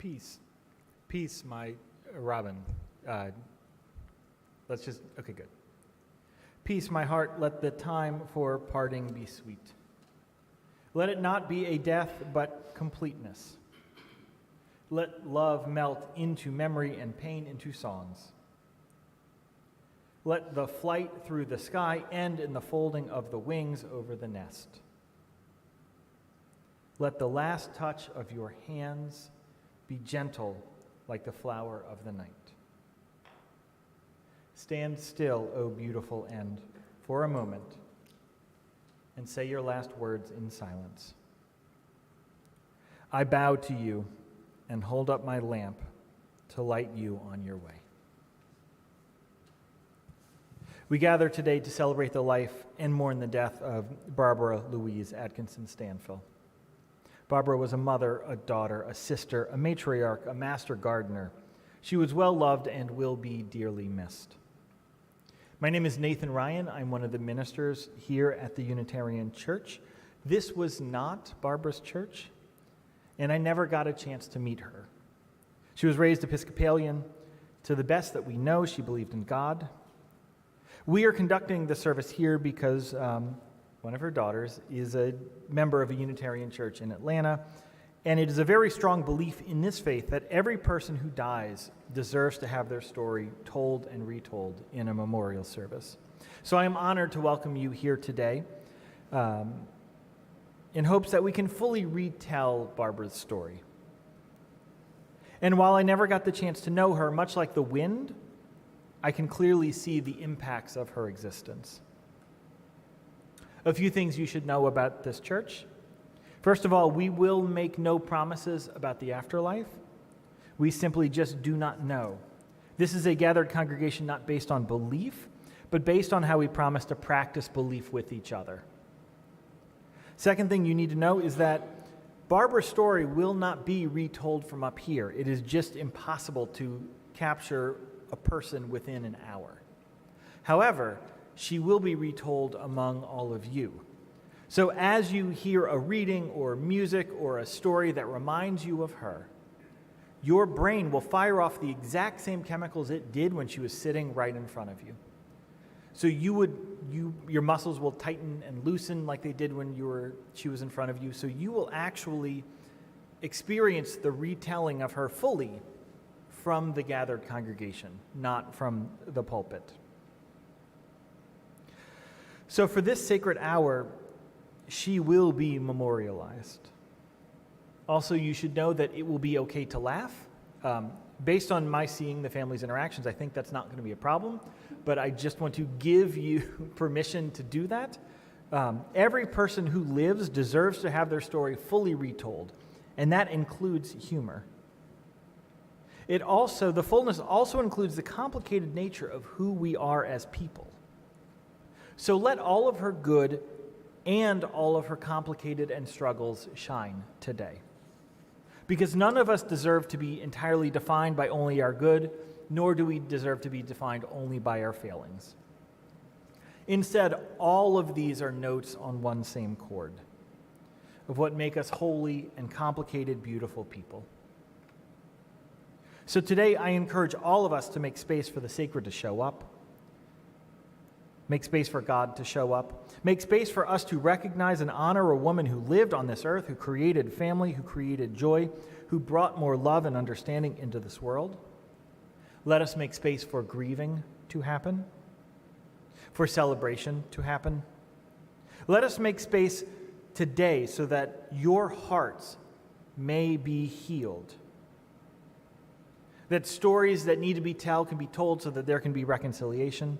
Peace. Peace, my Robin. Okay, good. Peace, my heart, let the time for parting be sweet. Let it not be a death, but completeness. Let love melt into memory and pain into songs. Let the flight through the sky end in the folding of the wings over the nest. Let the last touch of your hands be gentle like the flower of the night. Stand still, O beautiful end, for a moment, and say your last words in silence. I bow to you and hold up my lamp to light you on your way. We gather today to celebrate the life and mourn the death of Barbara Louise Atkinson Stanfill. Barbara was a mother, a daughter, a sister, a matriarch, a master gardener. She was well loved and will be dearly missed. My name is Nathan Ryan. I'm one of the ministers here at the Unitarian Church. This was not Barbara's church, and I never got a chance to meet her. She was raised Episcopalian. To the best that we know, she believed in God. We are conducting the service here because one of her daughters is a member of a Unitarian church in Atlanta, and it is a very strong belief in this faith that every person who dies deserves to have their story told and retold in a memorial service. So I am honored to welcome you here today in hopes that we can fully retell Barbara's story. And while I never got the chance to know her, much like the wind, I can clearly see the impacts of her existence. A few things you should know about this church. First of all, we will make no promises about the afterlife. We simply just do not know. This is a gathered congregation not based on belief, but based on how we promise to practice belief with each other. Second thing you need to know is that Barbara's story will not be retold from up here. It is just impossible to capture a person within an hour. However, she will be retold among all of you. So as you hear a reading or music or a story that reminds you of her, your brain will fire off the exact same chemicals it did when she was sitting right in front of you. So your muscles will tighten and loosen like they did when she was in front of you. So you will actually experience the retelling of her fully from the gathered congregation, not from the pulpit. So for this sacred hour, she will be memorialized. Also, you should know that it will be okay to laugh. Based on my seeing the family's interactions, I think that's not going to be a problem, but I just want to give you permission to do that. Every person who lives deserves to have their story fully retold, and that includes humor. The fullness also includes the complicated nature of who we are as people. So let all of her good and all of her complicated and struggles shine today. Because none of us deserve to be entirely defined by only our good, nor do we deserve to be defined only by our failings. Instead, all of these are notes on one same chord of what make us holy and complicated, beautiful people. So today, I encourage all of us to make space for the sacred to show up. Make space for God to show up. Make space for us to recognize and honor a woman who lived on this earth, who created family, who created joy, who brought more love and understanding into this world. Let us make space for grieving to happen, for celebration to happen. Let us make space today so that your hearts may be healed. That stories that need to be told can be told so that there can be reconciliation.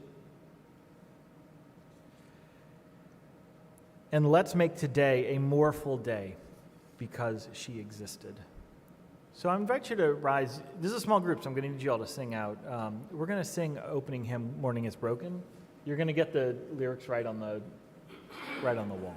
And let's make today a more full day because she existed. So I invite you to rise. This is a small group, so I'm going to need you all to sing out. We're going to sing opening hymn, Morning is Broken. You're going to get the lyrics right on the wall.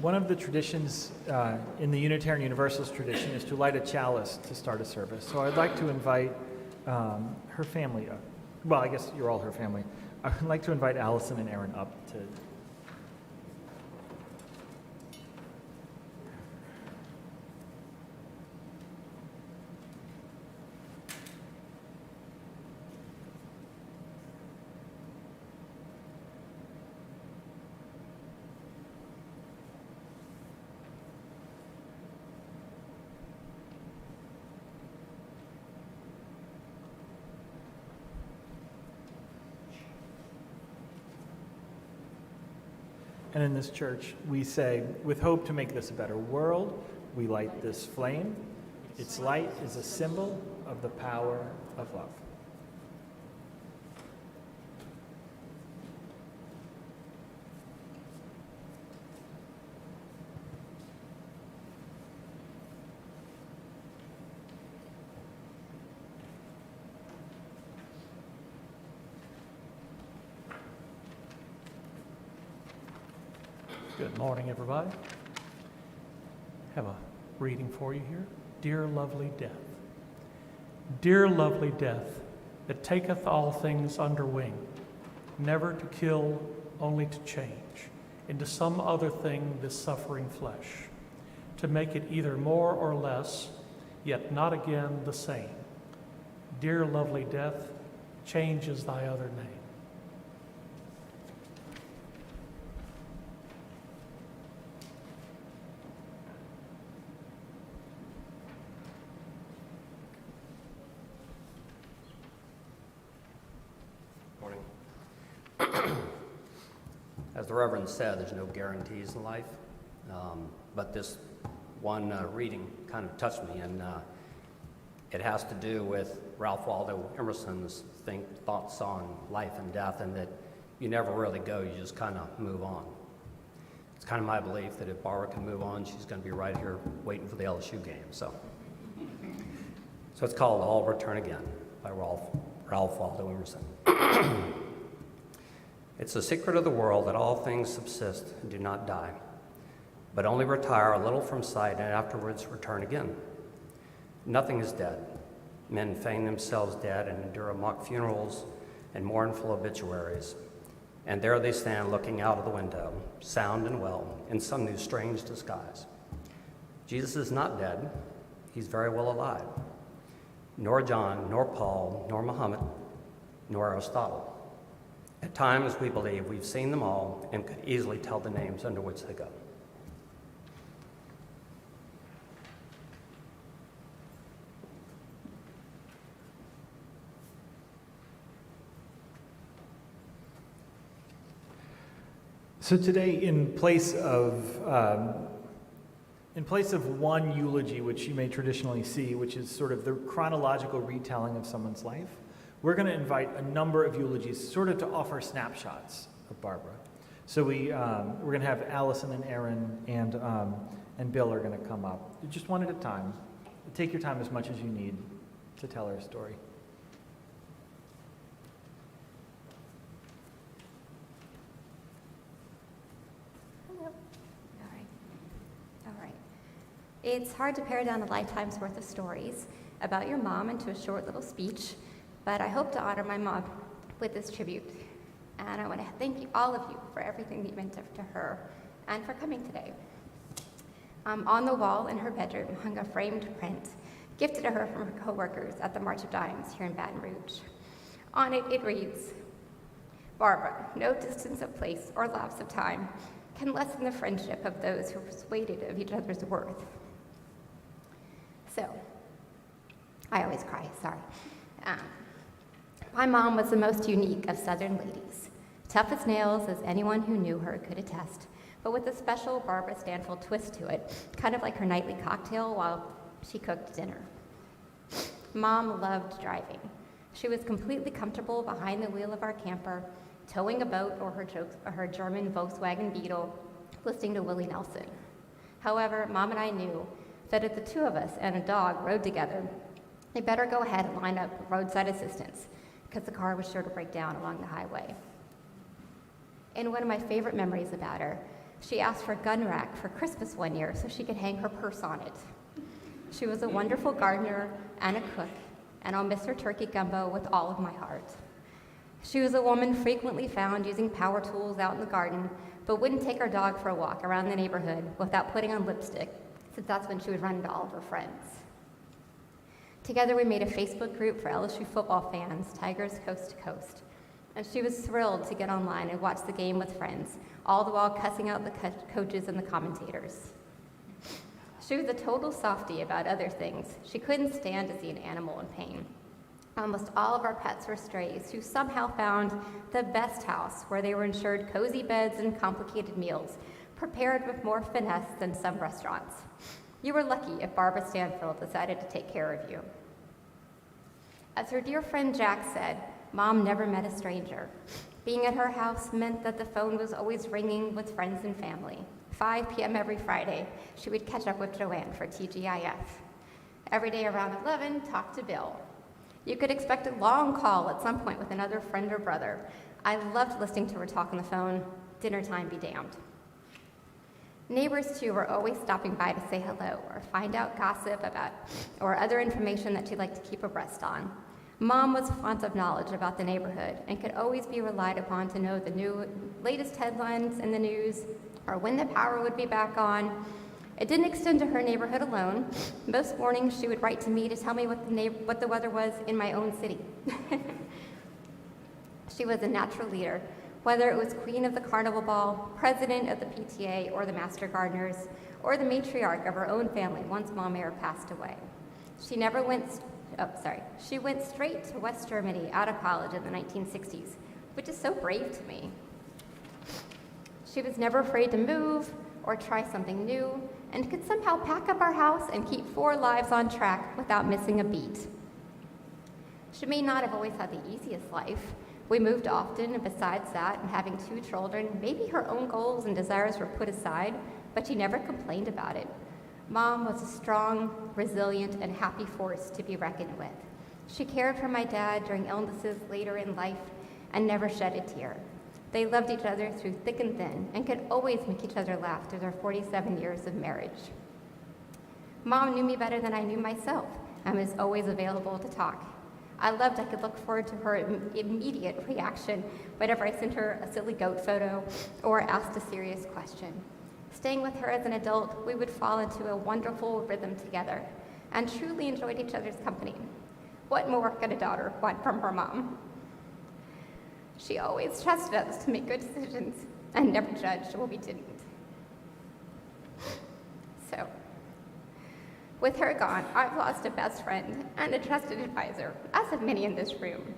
One of the traditions in the Unitarian Universalist tradition is to light a chalice to start a service. So I'd like to invite her family up. Well, I guess you're all her family. I would like to invite Allison and Aaron up to... And in this church, we say, with hope to make this a better world, we light this flame. Its light is a symbol of the power of love. Good morning, everybody. Have a reading for you here. Dear lovely death. Dear lovely death, that taketh all things under wing, never to kill, only to change into some other thing this suffering flesh, to make it either more or less, yet not again the same. Dear lovely death, change is thy other name. As the Reverend said, there's no guarantees in life, but this one reading kind of touched me, and it has to do with Ralph Waldo Emerson's thoughts on life and death, and that you never really go, you just kind of move on. It's kind of my belief that if Barbara can move on, she's going to be right here waiting for the LSU game. So it's called All Return Again by Ralph Waldo Emerson. It's a secret of the world that all things subsist and do not die, but only retire a little from sight and afterwards return again. Nothing is dead. Men feign themselves dead and endure mock funerals and mournful obituaries. And there they stand looking out of the window, sound and well, in some new strange disguise. Jesus is not dead. He's very well alive. Nor John, nor Paul, nor Muhammad, nor Aristotle. At times, we believe we've seen them all and could easily tell the names under which they go. So today, in place of one eulogy, which you may traditionally see, which is sort of the chronological retelling of someone's life, we're going to invite a number of eulogies sort of to offer snapshots of Barbara. So we're going to have Allison and Aaron and Bill are going to come up. Just one at a time. Take your time as much as you need to tell her story. Hello. All right. It's hard to pare down a lifetime's worth of stories about your mom into a short little speech, but I hope to honor my mom with this tribute. And I want to thank all of you for everything that you meant to her and for coming today. On the wall in her bedroom hung a framed print gifted to her from her co-workers at the March of Dimes here in Baton Rouge. On it, it reads, "Barbara, no distance of place or lapse of time can lessen the friendship of those who are persuaded of each other's worth." So, I always cry, sorry. My mom was the most unique of Southern ladies, tough as nails as anyone who knew her could attest, but with a special Barbara Stanfill twist to it, kind of like her nightly cocktail while she cooked dinner. Mom loved driving. She was completely comfortable behind the wheel of our camper, towing a boat or her German Volkswagen Beetle, listening to Willie Nelson. However, Mom and I knew that if the two of us and a dog rode together, they better go ahead and line up roadside assistance, because the car was sure to break down along the highway. And one of my favorite memories about her She asked for a gun rack for Christmas one year so she could hang her purse on it. She was a wonderful gardener and a cook, and I'll miss her turkey gumbo with all of my heart. She was a woman frequently found using power tools out in the garden, but wouldn't take her dog for a walk around the neighborhood without putting on lipstick, since that's when she would run into all of her friends. Together we made a Facebook group for LSU football fans, Tigers Coast to Coast, and she was thrilled to get online and watch the game with friends, all the while cussing out the coaches and the commentators. She was a total softie about other things. She couldn't stand to see an animal in pain. Almost all of our pets were strays who somehow found the best house where they were ensured cozy beds and complicated meals, prepared with more finesse than some restaurants. You were lucky if Barbara Stanfill decided to take care of you. As her dear friend Jack said, Mom never met a stranger. Being at her house meant that the phone was always ringing with friends and family. 5 p.m. every Friday, she would catch up with Joanne for TGIF. Every day around 11, talk to Bill. You could expect a long call at some point with another friend or brother. I loved listening to her talk on the phone. Dinner time be damned. Neighbors, too, were always stopping by to say hello or find out gossip about or other information that she'd like to keep abreast on. Mom was a font of knowledge about the neighborhood and could always be relied upon to know the latest headlines in the news or when the power would be back on. It didn't extend to her neighborhood alone. Most mornings she would write to me to tell me what the weather was in my own city. She was a natural leader, whether it was queen of the carnival ball, president of the PTA or the Master Gardeners, or the matriarch of her own family once Mom Mayer passed away. She went straight to West Germany out of college in the 1960s, which is so brave to me. She was never afraid to move or try something new, and could somehow pack up our house and keep 4 lives on track without missing a beat. She may not have always had the easiest life. We moved often, and besides that, and having 2 children, maybe her own goals and desires were put aside, but she never complained about it. Mom was a strong, resilient, and happy force to be reckoned with. She cared for my dad during illnesses later in life and never shed a tear. They loved each other through thick and thin and could always make each other laugh through their 47 years of marriage. Mom knew me better than I knew myself and was always available to talk. I loved I could look forward to her immediate reaction whenever I sent her a silly goat photo or asked a serious question. Staying with her as an adult, we would fall into a wonderful rhythm together and truly enjoyed each other's company. What more could a daughter want from her mom? She always trusted us to make good decisions and never judged what we didn't. So, with her gone, I've lost a best friend and a trusted advisor, as have many in this room.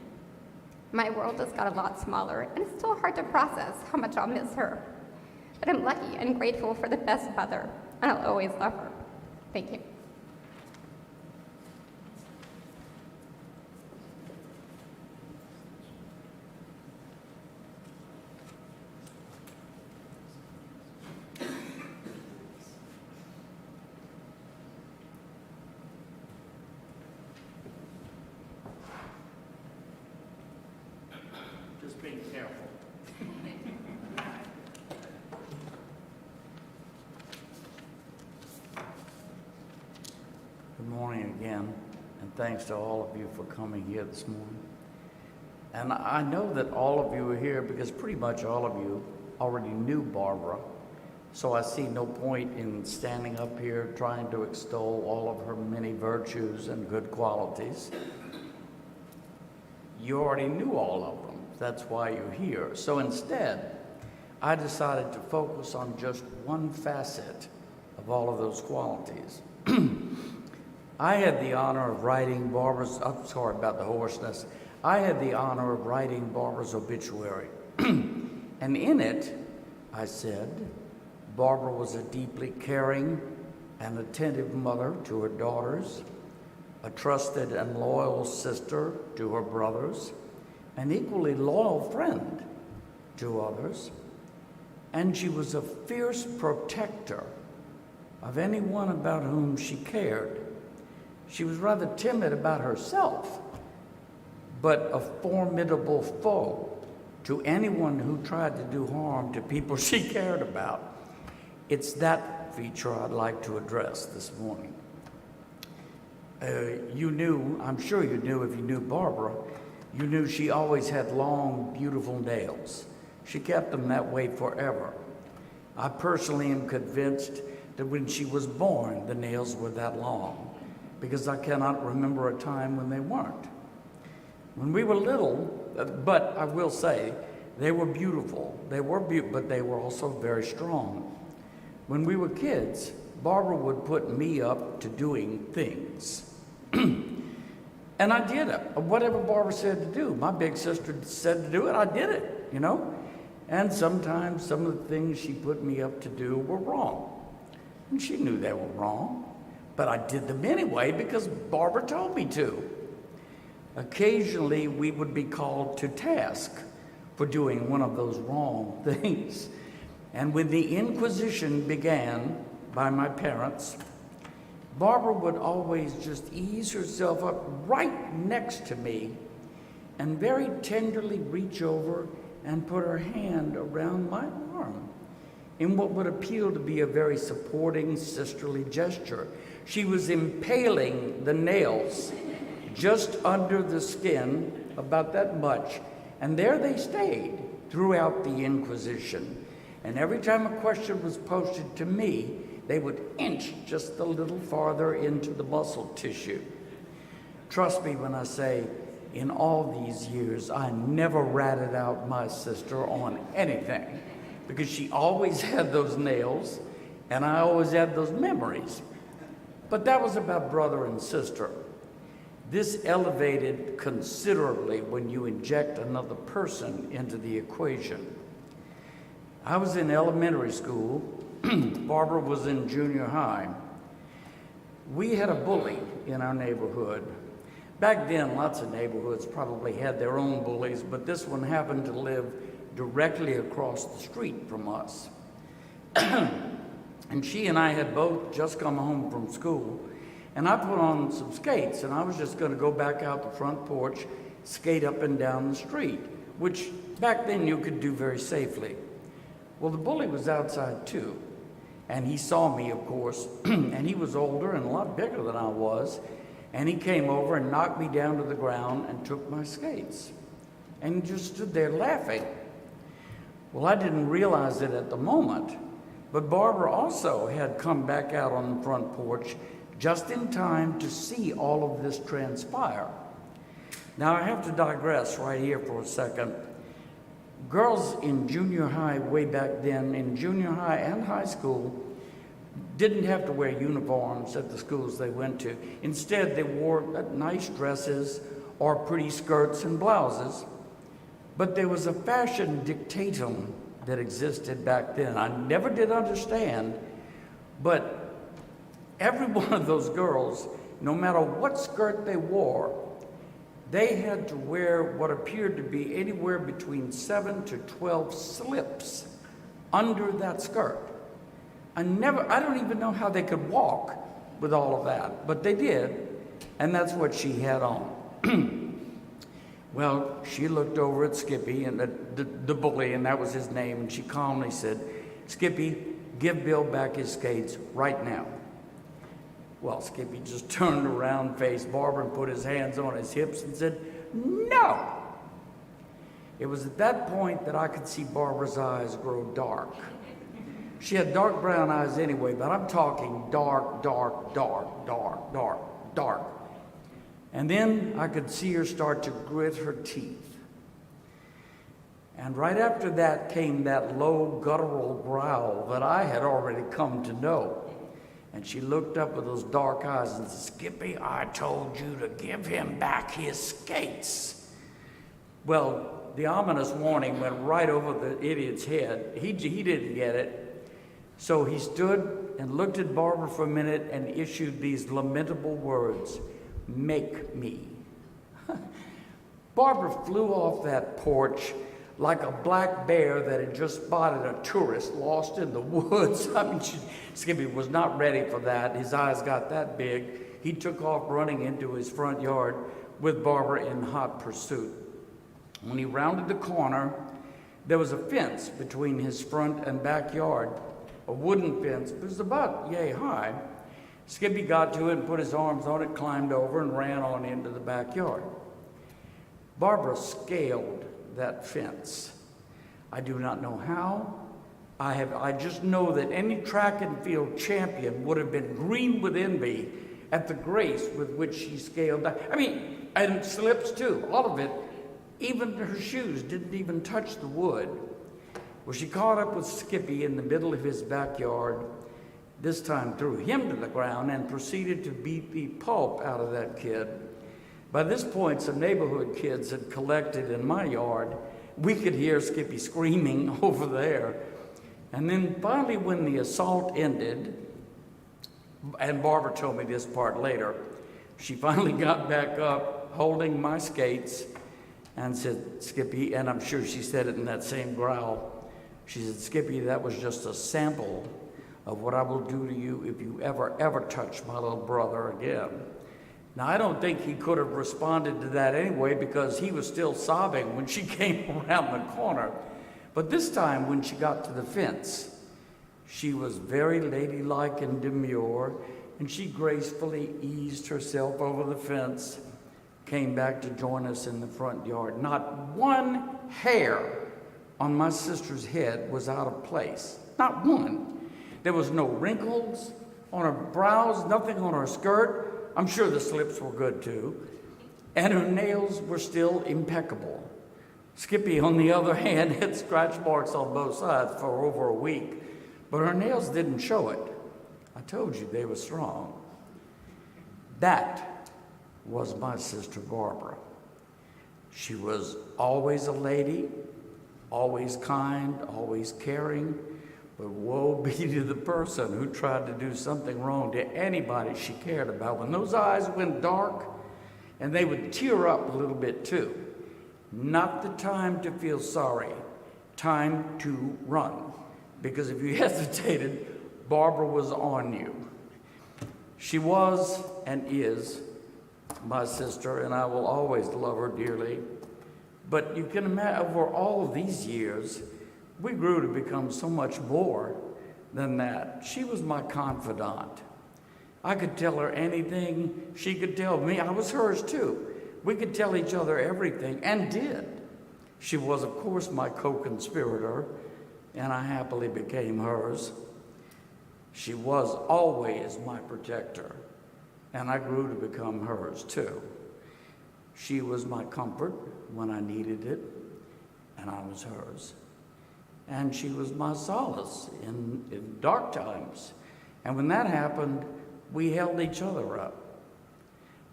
My world has got a lot smaller, and it's still hard to process how much I'll miss her. But I'm lucky and grateful for the best mother, and I'll always love her. Thank you. Just being careful. Good morning again, and thanks to all of you for coming here this morning. And I know that all of you are here because pretty much all of you already knew Barbara, so I see no point in standing up here trying to extol all of her many virtues and good qualities. You already knew all of them. That's why you're here. So instead, I decided to focus on just one facet of all of those qualities. I had the honor of writing Barbara's, I'm sorry about the hoarseness. I had the honor of writing Barbara's obituary. And in it, I said, Barbara was a deeply caring and attentive mother to her daughters, a trusted and loyal sister to her brothers, an equally loyal friend to others, and she was a fierce protector of anyone about whom she cared. She was rather timid about herself, but a formidable foe to anyone who tried to do harm to people she cared about. It's that feature I'd like to address this morning. You knew, I'm sure you knew if you knew Barbara, you knew she always had long, beautiful nails. She kept them that way forever. I personally am convinced that when she was born, the nails were that long, because I cannot remember a time when they weren't. When we were little, but I will say, they were beautiful. They were but they were also very strong. When we were kids, Barbara would put me up to doing things. And I did it. Whatever Barbara said to do. My big sister said to do it, I did it, you know? And sometimes some of the things she put me up to do were wrong. And she knew they were wrong. But I did them anyway because Barbara told me to. Occasionally, we would be called to task for doing one of those wrong things. And when the Inquisition began by my parents, Barbara would always just ease herself up right next to me and very tenderly reach over and put her hand around my arm in what would appear to be a very supporting sisterly gesture. She was impaling the nails just under the skin, about that much, and there they stayed throughout the Inquisition. And every time a question was posed to me, they would inch just a little farther into the muscle tissue. Trust me when I say, in all these years, I never ratted out my sister on anything, because she always had those nails, and I always had those memories. But that was about brother and sister. This elevated considerably when you inject another person into the equation. I was in elementary school. Barbara was in junior high. We had a bully in our neighborhood. Back then, lots of neighborhoods probably had their own bullies, but this one happened to live directly across the street from us. And she and I had both just come home from school, and I put on some skates, and I was just going to go back out the front porch, skate up and down the street, which back then you could do very safely. Well, the bully was outside too. And he saw me, of course, and he was older and a lot bigger than I was. And he came over and knocked me down to the ground and took my skates. And he just stood there laughing. Well, I didn't realize it at the moment, but Barbara also had come back out on the front porch just in time to see all of this transpire. Now, I have to digress right here for a second. Girls in junior high way back then, in junior high and high school, didn't have to wear uniforms at the schools they went to. Instead, they wore nice dresses or pretty skirts and blouses. But there was a fashion dictatum that existed back then. I never did understand, but every one of those girls, no matter what skirt they wore, they had to wear what appeared to be anywhere between 7 to 12 slips under that skirt. I don't even know how they could walk with all of that, but they did, and that's what she had on. Well, she looked over at Skippy, and the bully, and that was his name, and she calmly said, "Skippy, give Bill back his skates right now." Well, Skippy just turned around, faced Barbara, and put his hands on his hips and said, "No!" It was at that point that I could see Barbara's eyes grow dark. She had dark brown eyes anyway, but I'm talking dark, dark, dark, dark, dark, dark. And then I could see her start to grit her teeth. And right after that came that low, guttural growl that I had already come to know. And she looked up with those dark eyes and said, "Skippy, I told you to give him back his skates." Well, the ominous warning went right over the idiot's head. He didn't get it. So he stood and looked at Barbara for a minute and issued these lamentable words, "Make me." Barbara flew off that porch like a black bear that had just spotted a tourist lost in the woods. I mean, Skippy was not ready for that. His eyes got that big. He took off running into his front yard with Barbara in hot pursuit. When he rounded the corner, there was a fence between his front and backyard. a wooden fence. It was about yay high. Skippy got to it and put his arms on it, climbed over, and ran on into the backyard. Barbara scaled that fence. I do not know how. I just know that any track and field champion would have been green with envy at the grace with which she scaled that. I mean, and slips too, all of it. Even her shoes didn't even touch the wood. Well, she caught up with Skippy in the middle of his backyard, this time threw him to the ground and proceeded to beat the pulp out of that kid. By this point, some neighborhood kids had collected in my yard. We could hear Skippy screaming over there. And then finally, when the assault ended, and Barbara told me this part later, she finally got back up holding my skates and said, Skippy, and I'm sure she said it in that same growl, she said, Skippy, that was just a sample of what I will do to you if you ever touch my little brother again. Now, I don't think he could have responded to that anyway because he was still sobbing when she came around the corner. But this time, when she got to the fence, she was very ladylike and demure, and she gracefully eased herself over the fence, came back to join us in the front yard. Not one hair on my sister's head was out of place. Not one. There was no wrinkles on her brows, nothing on her skirt. I'm sure the slips were good too. And her nails were still impeccable. Skippy, on the other hand, had scratch marks on both sides for over a week, but her nails didn't show it. I told you they were strong. That was my sister Barbara. She was always a lady, always kind, always caring, but woe be to the person who tried to do something wrong to anybody she cared about. When those eyes went dark, and they would tear up a little bit too, not the time to feel sorry, time to run. Because if you hesitated, Barbara was on you. She was and is my sister, and I will always love her dearly. But you can imagine, over all of these years, we grew to become so much more than that. She was my confidant. I could tell her anything she could tell me. I was hers too. We could tell each other everything, and did. She was, of course, my co-conspirator, and I happily became hers. She was always my protector, and I grew to become hers too. She was my comfort when I needed it, and I was hers. And she was my solace in dark times. And when that happened, we held each other up.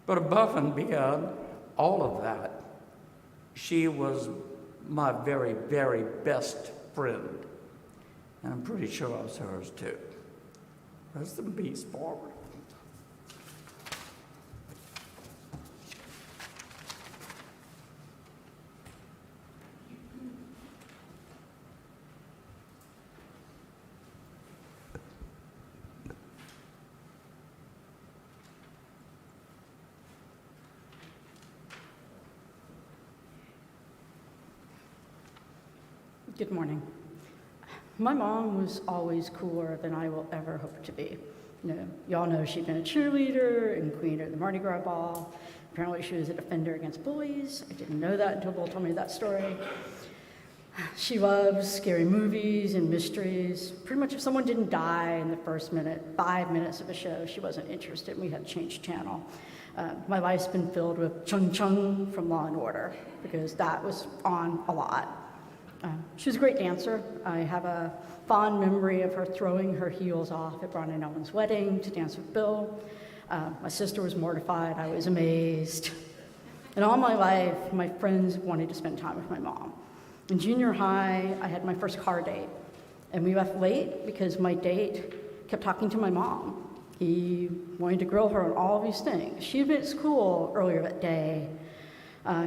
But above and beyond all of that, she was my very, very best friend. And I'm pretty sure I was hers too. Rest in peace, Barbara. Good morning. My mom was always cooler than I will ever hope to be. Y'all know she'd been a cheerleader and queen of the Mardi Gras ball. Apparently she was a defender against bullies. I didn't know that until Bill told me that story. She loves scary movies and mysteries. Pretty much if someone didn't die in the first 5 minutes of a show, she wasn't interested and we had to change channel. My life's been filled with Chung Chung from Law & Order because that was on a lot. She was a great dancer. I have a fond memory of her throwing her heels off at Brian and Ellen's wedding to dance with Bill. My sister was mortified. I was amazed. And all my life, my friends wanted to spend time with my mom. In junior high, I had my first car date. And we left late because my date kept talking to my mom. He wanted to grill her on all of these things. She had been at school earlier that day,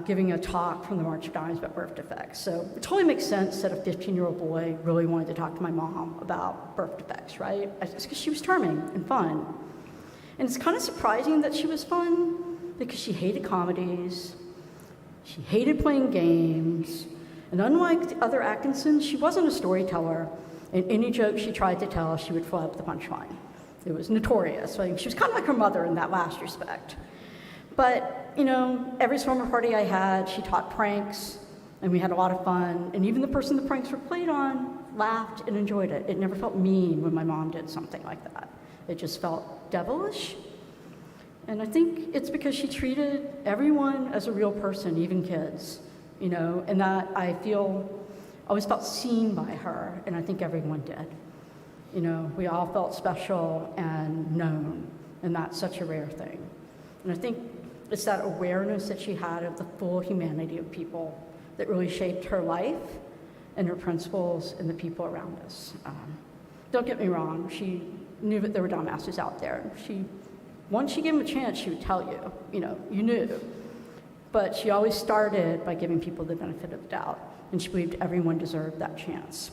giving a talk from the March of Dimes about birth defects. So it totally makes sense that a 15-year-old boy really wanted to talk to my mom about birth defects, right? It's because she was charming and fun. And it's kind of surprising that she was fun because she hated comedies, she hated playing games, and unlike the other Atkinsons, she wasn't a storyteller. And any joke she tried to tell, she would flub the punchline. It was notorious. Like, she was kind of like her mother in that last respect. But, every slumber party I had, she taught pranks, and we had a lot of fun. And even the person the pranks were played on laughed and enjoyed it. It never felt mean when my mom did something like that. It just felt devilish. And I think it's because she treated everyone as a real person, even kids, and that I always felt seen by her, and I think everyone did. We all felt special and known, and that's such a rare thing. And I think it's that awareness that she had of the full humanity of people that really shaped her life and her principles and the people around us. Don't get me wrong, she knew that there were dumbasses out there. Once she gave them a chance, she would tell you, you knew. But she always started by giving people the benefit of the doubt, and she believed everyone deserved that chance.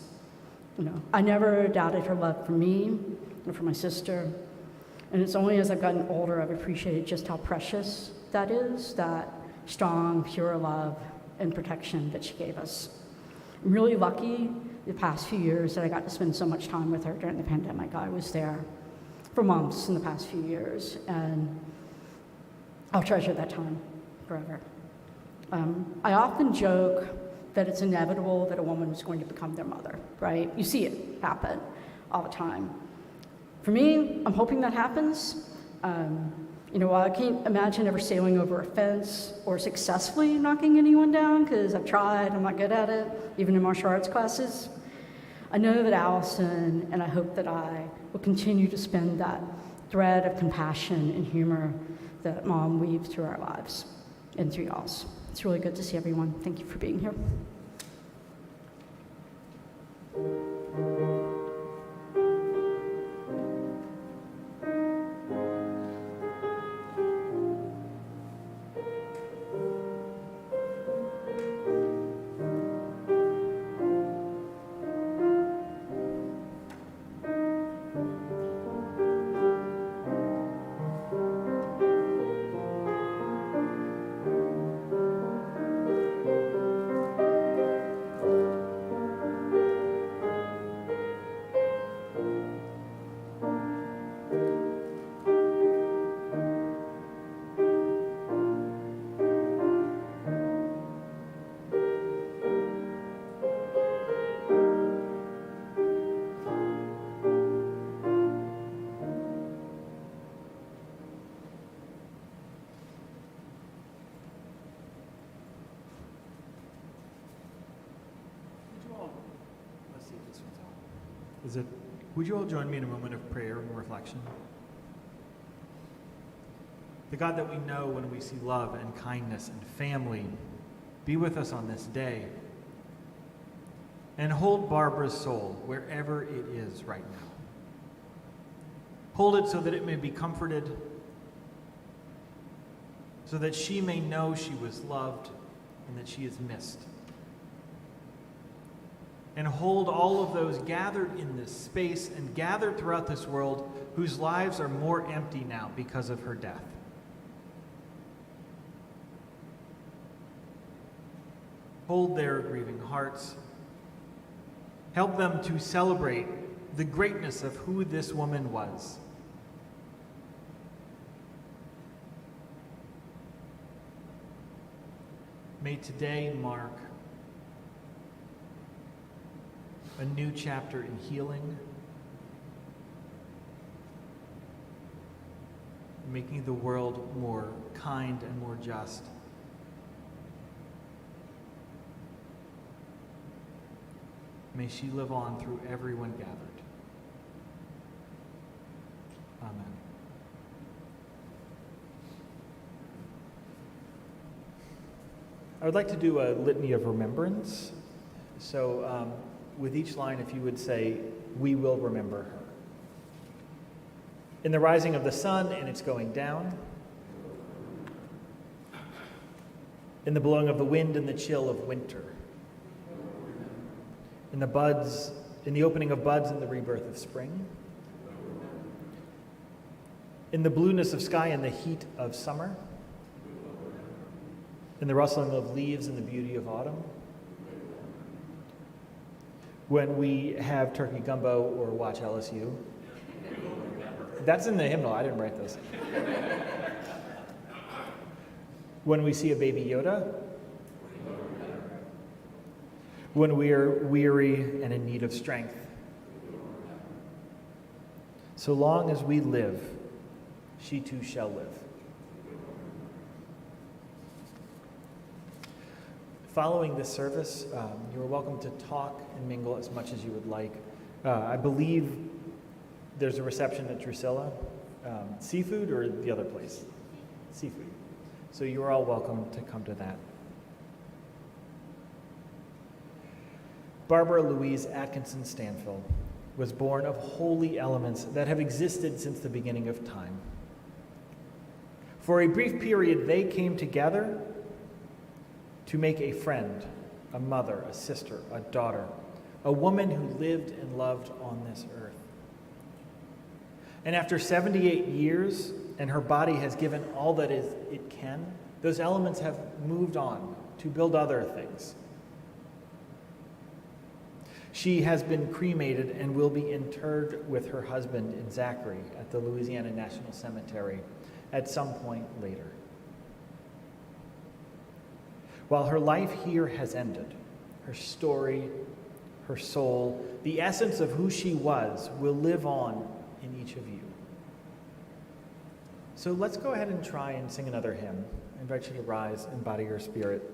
I never doubted her love for me or for my sister, and it's only as I've gotten older I've appreciated just how precious that is, that strong, pure love and protection that she gave us. I'm really lucky the past few years that I got to spend so much time with her during the pandemic. I was there for months in the past few years, and I'll treasure that time forever. I often joke that it's inevitable that a woman is going to become their mother, right? You see it happen all the time. For me, I'm hoping that happens. While I can't imagine ever sailing over a fence or successfully knocking anyone down, because I've tried, I'm not good at it, even in martial arts classes, I know that Allison and I hope that I will continue to spin that thread of compassion and humor that Mom weaves through our lives and through y'all's. It's really good to see everyone. Thank you for being here. Would you all join me in a moment of prayer and reflection? The God that we know when we see love and kindness and family, be with us on this day. And hold Barbara's soul wherever it is right now. Hold it so that it may be comforted, so that she may know she was loved and that she is missed. And hold all of those gathered in this space and gathered throughout this world whose lives are more empty now because of her death. Hold their grieving hearts. Help them to celebrate the greatness of who this woman was. May today mark a new chapter in healing, making the world more kind and more just. May she live on through everyone gathered. Amen. I would like to do a litany of remembrance. So with each line, if you would say, "We will remember her." In the rising of the sun and its going down, in the blowing of the wind and the chill of winter, in the opening of buds and the rebirth of spring, in the blueness of sky and the heat of summer, in the rustling of leaves and the beauty of autumn, when we have turkey gumbo or watch LSU. That's in the hymnal. I didn't write this. When we see a baby Yoda. When we are weary and in need of strength. So long as we live, she too shall live. Following this service, you are welcome to talk and mingle as much as you would like. I believe there's a reception at Drusilla. Seafood or the other place? Seafood. So you are all welcome to come to that. Barbara Louise Atkinson Stanfill was born of holy elements that have existed since the beginning of time. For a brief period, they came together to make a friend, a mother, a sister, a daughter, a woman who lived and loved on this earth. And after 78 years, and her body has given all that it can, those elements have moved on to build other things. She has been cremated and will be interred with her husband in Zachary at the Louisiana National Cemetery at some point later. While her life here has ended, her story, her soul, the essence of who she was will live on in each of you. So let's go ahead and try and sing another hymn. I invite you to rise and body your spirit.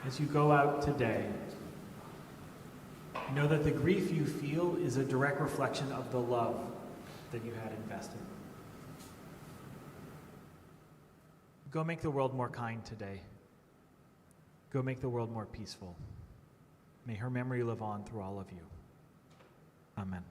As you go out today, know that the grief you feel is a direct reflection of the love that you had invested. Go make the world more kind today. Go make the world more peaceful. May her memory live on through all of you. Amen.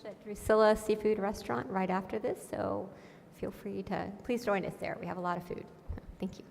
at Drusilla Seafood Restaurant right after this, so feel free to, please join us there. We have a lot of food. Thank you.